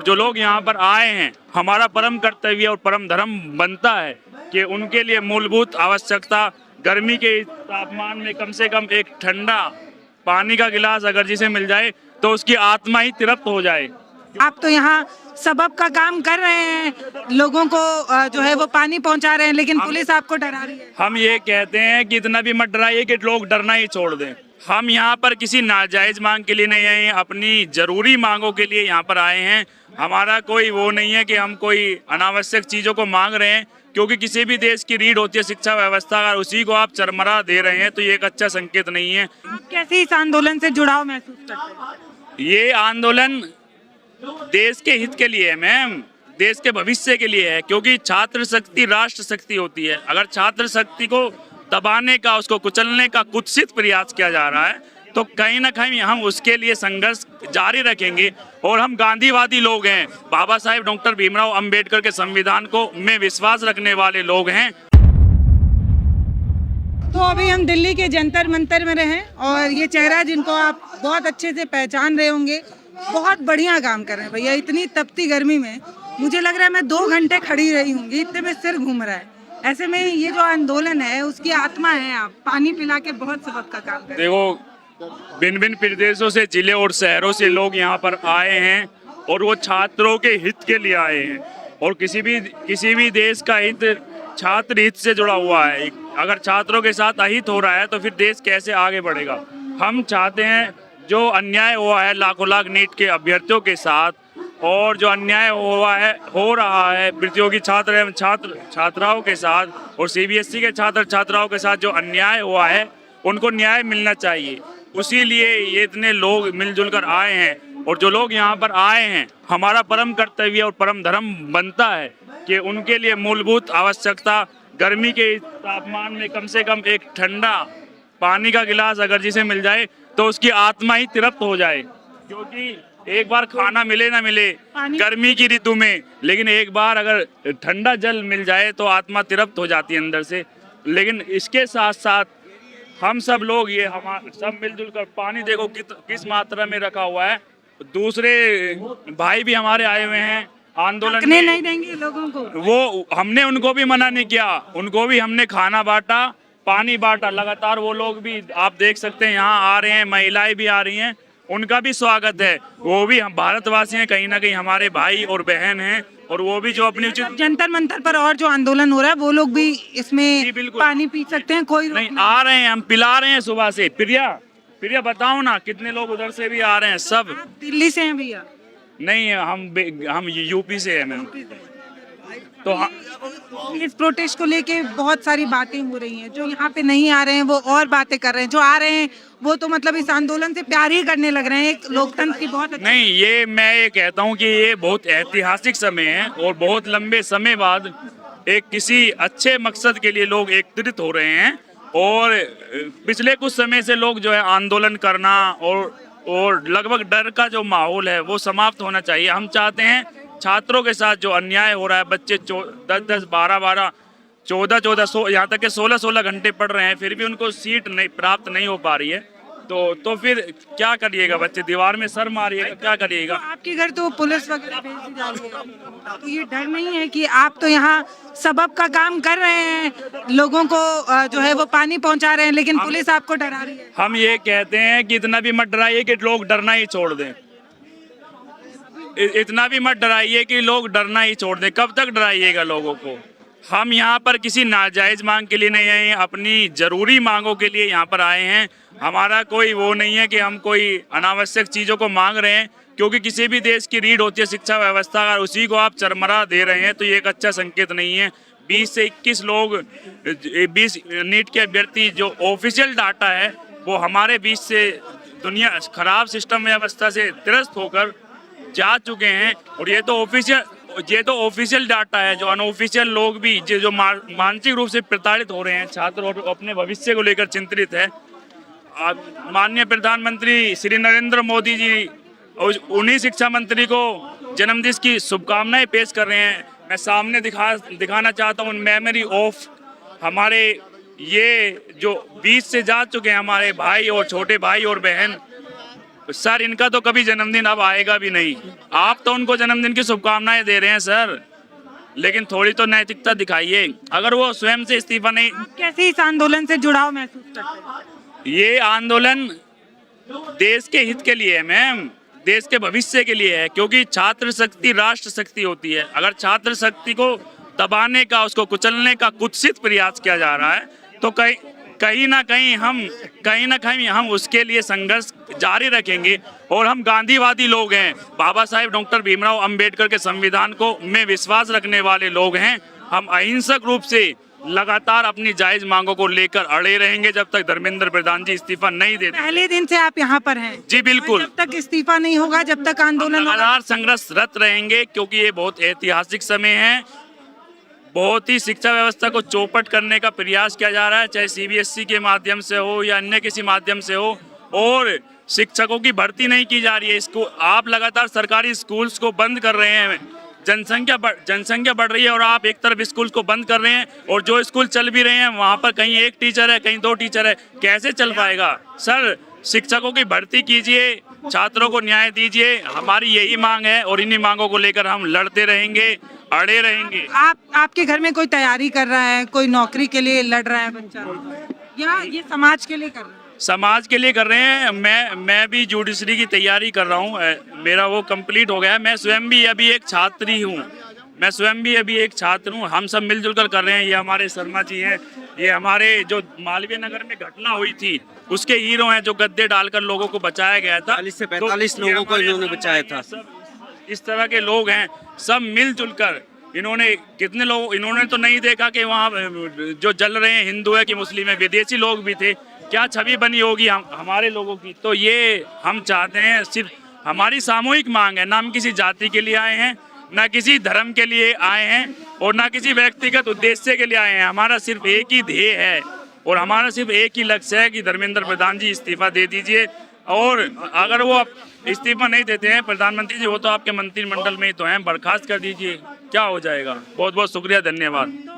जो लोग यहाँ पर आए हैं, हमारा परम कर्तव्य और परम धर्म बनता है कि उनके लिए मूलभूत आवश्यकता गर्मी के इस तापमान में कम से कम एक ठंडा पानी का गिलास अगर जिसे मिल जाए तो उसकी आत्मा ही तृप्त हो जाए। आप तो यहाँ सबब का काम कर रहे हैं, लोगों को जो है वो पानी पहुंचा रहे हैं, लेकिन पुलिस आपको डरा रही है। हम ये कहते हैं कि इतना भी मत डराइए कि लोग डरना ही छोड़ दें। हम यहाँ पर किसी नाजायज मांग के लिए नहीं आए हैं, अपनी जरूरी मांगों के लिए यहाँ पर आए हैं। हमारा कोई वो नहीं है कि हम कोई अनावश्यक चीजों को मांग रहे हैं, क्योंकि किसी भी देश की रीढ़ होती है शिक्षा व्यवस्था, अगर उसी को आप चरमरा दे रहे हैं तो ये एक अच्छा संकेत नहीं है। आप कैसे इस आंदोलन से जुड़ाव महसूस करते हैं? ये आंदोलन देश के हित के लिए है मैम, देश के भविष्य के लिए है, क्योंकि छात्र शक्ति राष्ट्र शक्ति होती है। अगर छात्र शक्ति को दबाने का, उसको कुचलने का कुत्सित प्रयास किया जा रहा है तो कहीं ना कहीं हम उसके लिए संघर्ष जारी रखेंगे। और हम गांधीवादी लोग हैं, बाबा साहेब डॉक्टर भीमराव अंबेडकर के संविधान को में विश्वास रखने वाले लोग हैं। तो अभी हम दिल्ली के जंतर मंतर में रहे और ये चेहरा जिनको आप बहुत अच्छे से पहचान रहे होंगे, बहुत बढ़िया काम कर रहे हैं भैया। इतनी तपती गर्मी में मुझे लग रहा है मैं 2 घंटे खड़ी रही होंगी, इतने में सिर घूम रहा है। ऐसे में ये जो आंदोलन है उसकी आत्मा है, आप पानी पिला के बहुत सबक का काम कर रहे हैं। देखो, भिन्न भिन्न प्रदेशों से, जिले और शहरों से लोग यहाँ पर आए हैं और वो छात्रों के हित के लिए आए हैं। और किसी भी देश का हित छात्र हित से जुड़ा हुआ है। अगर छात्रों के साथ अहित हो रहा है तो फिर देश कैसे आगे बढ़ेगा। हम चाहते हैं जो अन्याय हुआ है लाखों लाख नीट के अभ्यर्थियों के साथ, और जो अन्याय हो रहा है प्रतियोगी छात्र एवं छात्राओं के साथ और सीबीएसई के छात्र छात्राओं के साथ जो अन्याय हुआ है उनको न्याय मिलना चाहिए। उसी लिए ये इतने लोग मिलजुल कर आए हैं। और जो लोग यहाँ पर आए हैं, हमारा परम कर्तव्य और परम धर्म बनता है कि उनके लिए मूलभूत आवश्यकता गर्मी के इस तापमान में कम से कम एक ठंडा पानी का गिलास अगर जिसे मिल जाए तो उसकी आत्मा ही तृप्त हो जाए। क्योंकि एक बार खाना मिले ना मिले गर्मी की ऋतु में, लेकिन एक बार अगर ठंडा जल मिल जाए तो आत्मा तृप्त हो जाती है अंदर से। लेकिन इसके साथ साथ हम सब लोग ये हमारे सब मिलजुल कर पानी देखो किस मात्रा में रखा हुआ है। दूसरे भाई भी हमारे आए हुए हैं आंदोलन में, नहीं देंगे लोगों को। वो हमने उनको भी मना नहीं किया, उनको भी हमने खाना बांटा, पानी बांटा। लगातार वो लोग भी आप देख सकते हैं यहाँ आ रहे हैं, महिलाएं भी आ रही हैं, उनका भी स्वागत है। वो भी हम भारतवासी हैं, कहीं ना कहीं हमारे भाई और बहन हैं। और वो भी जो अपनी उचित जंतर मंतर पर और जो आंदोलन हो रहा है वो लोग भी इसमें पानी पी सकते हैं, कोई नहीं। आ रहे हैं, हम पिला रहे हैं सुबह से। प्रिया बताओ ना, कितने लोग उधर से भी आ रहे हैं। सब दिल्ली से हैं भैया? नहीं, हम यूपी से हैं मैम। तो इस प्रोटेस्ट को लेके बहुत सारी बातें हो रही हैं। जो यहाँ पे नहीं आ रहे हैं वो और बातें कर रहे हैं, जो आ रहे हैं वो तो मतलब इस आंदोलन से प्यार ही करने लग रहे हैं। एक लोकतंत्र की बहुत नहीं, ये मैं ये कहता हूँ कि ये बहुत ऐतिहासिक समय है और बहुत लंबे समय बाद एक किसी अच्छे मकसद के लिए लोग एकत्रित हो रहे हैं। और पिछले कुछ समय से लोग जो है आंदोलन करना और लगभग डर का जो माहौल है वो समाप्त होना चाहिए। हम चाहते हैं छात्रों के साथ जो अन्याय हो रहा है, बच्चे 10-10, 12-12, 14-14, यहाँ तक के 16-16 घंटे पढ़ रहे हैं, फिर भी उनको सीट नहीं प्राप्त नहीं हो पा रही है। तो फिर क्या करिएगा, बच्चे दीवार में सर मारिएगा, क्या करिएगा। तो आपके घर तो पुलिस वगैरह भेज जा रही है, तो ये डर नहीं है कि आप तो यहाँ सबब का काम कर रहे हैं, लोगों को जो है वो पानी पहुंचा रहे हैं, लेकिन पुलिस आपको डरा रही है? हम ये कहते हैं कि इतना भी मत डराइए कि लोग डरना ही छोड़ दें। इतना भी मत डराइए कि लोग डरना ही छोड़ दें। कब तक डराइएगा लोगों को। हम यहाँ पर किसी नाजायज मांग के लिए नहीं आए हैं, अपनी जरूरी मांगों के लिए यहाँ पर आए हैं। हमारा कोई वो नहीं है कि हम कोई अनावश्यक चीज़ों को मांग रहे हैं, क्योंकि किसी भी देश की रीढ़ होती है शिक्षा व्यवस्था, अगर उसी को आप चरमरा दे रहे हैं तो ये एक अच्छा संकेत नहीं है। 20 से 21 लोग 20 नीट के अभ्यर्थी जो ऑफिशियल डाटा है वो हमारे बीच से दुनिया खराब सिस्टम व्यवस्था से त्रस्त होकर जा चुके हैं। और ये तो ऑफिशियल डाटा है। जो अनऑफिशियल लोग भी जो मानसिक रूप से प्रताड़ित हो रहे हैं छात्र और अपने भविष्य को लेकर चिंतित है। माननीय प्रधानमंत्री श्री नरेंद्र मोदी जी उन्हीं शिक्षा मंत्री को जन्मदिन की शुभकामनाएं पेश कर रहे हैं। मैं सामने दिखाना चाहता हूँ मेमोरी ऑफ हमारे ये जो 20 से जा चुके हैं हमारे भाई और छोटे भाई और बहन, सर इनका तो कभी जन्मदिन अब आएगा भी नहीं। आप तो उनको जन्मदिन की शुभकामनाएं दे रहे हैं सर, लेकिन थोड़ी तो नैतिकता दिखाइए। अगर वो स्वयं से इस्तीफा नहीं, कैसे इस आंदोलन से जुड़ाव महसूस करते हैं? ये आंदोलन देश के हित के लिए है मैम, देश के भविष्य के लिए है, क्योंकि छात्र शक्ति राष्ट्र शक्ति होती है। अगर छात्र शक्ति को दबाने का, उसको कुचलने का कुत्सित प्रयास किया जा रहा है तो कहीं ना कहीं हम उसके लिए संघर्ष जारी रखेंगे। और हम गांधीवादी लोग हैं, बाबा साहेब डॉक्टर भीमराव अंबेडकर के संविधान को में विश्वास रखने वाले लोग हैं। हम अहिंसक रूप से लगातार अपनी जायज मांगों को लेकर अड़े रहेंगे जब तक धर्मेंद्र प्रधान जी इस्तीफा नहीं देते। पहले दिन से आप यहाँ पर हैं? जी बिल्कुल। जब तक इस्तीफा नहीं होगा, जब तक आंदोलन होगा, लगातार संघर्षरत रहेंगे, क्योंकि ये बहुत ऐतिहासिक समय है। बहुत ही शिक्षा व्यवस्था को चौपट करने का प्रयास किया जा रहा है, चाहे सीबीएसई के माध्यम से हो या अन्य किसी माध्यम से हो, और शिक्षकों की भर्ती नहीं की जा रही है। इसको आप लगातार सरकारी स्कूल्स को बंद कर रहे हैं। जनसंख्या बढ़ रही है और आप एक तरफ स्कूल को बंद कर रहे हैं, और जो स्कूल चल भी रहे हैं वहाँ पर कहीं एक टीचर है, कहीं 2 टीचर है। कैसे चल पाएगा सर? शिक्षकों की भर्ती कीजिए, छात्रों को न्याय दीजिए। हमारी यही मांग है और इन्हीं मांगों को लेकर हम लड़ते रहेंगे, अड़े रहेंगे। आपके घर में कोई तैयारी कर रहा है, कोई नौकरी के लिए लड़ रहा है बच्चा, या ये समाज के लिए कर रहा है? समाज के लिए कर रहे हैं। मैं भी जुडिशरी की तैयारी कर रहा हूँ, मेरा वो कंप्लीट हो गया है। मैं स्वयं भी अभी एक छात्र ही हूँ, हम सब मिलजुल कर रहे हैं। ये हमारे शर्मा जी हैं, ये हमारे जो मालवीय नगर में घटना हुई थी उसके हीरो हैं, जो गद्दे डालकर लोगों को बचाया गया था। 40 से 45 लोगों को इन्होंने बचाया था। सब इस तरह के लोग हैं, सब मिलजुल कर इन्होंने कितने लोग, इन्होंने तो नहीं देखा कि वहाँ जो जल रहे हैं हिंदू है कि मुस्लिम है, विदेशी लोग भी थे। क्या छवि बनी होगी हमारे लोगों की। तो ये हम चाहते हैं, सिर्फ हमारी सामूहिक मांग है, ना हम किसी जाति के लिए आए हैं, ना किसी धर्म के लिए आए हैं, और ना किसी व्यक्तिगत उद्देश्य के लिए आए हैं। हमारा सिर्फ एक ही ध्येय है और हमारा सिर्फ एक ही लक्ष्य है कि धर्मेंद्र प्रधान जी इस्तीफा दे दीजिए। और अगर वो इस्तीफा नहीं देते हैं प्रधानमंत्री जी, वो तो आपके मंत्रिमंडल में ही तो हैं, बर्खास्त कर दीजिए, क्या हो जाएगा। बहुत बहुत शुक्रिया, धन्यवाद।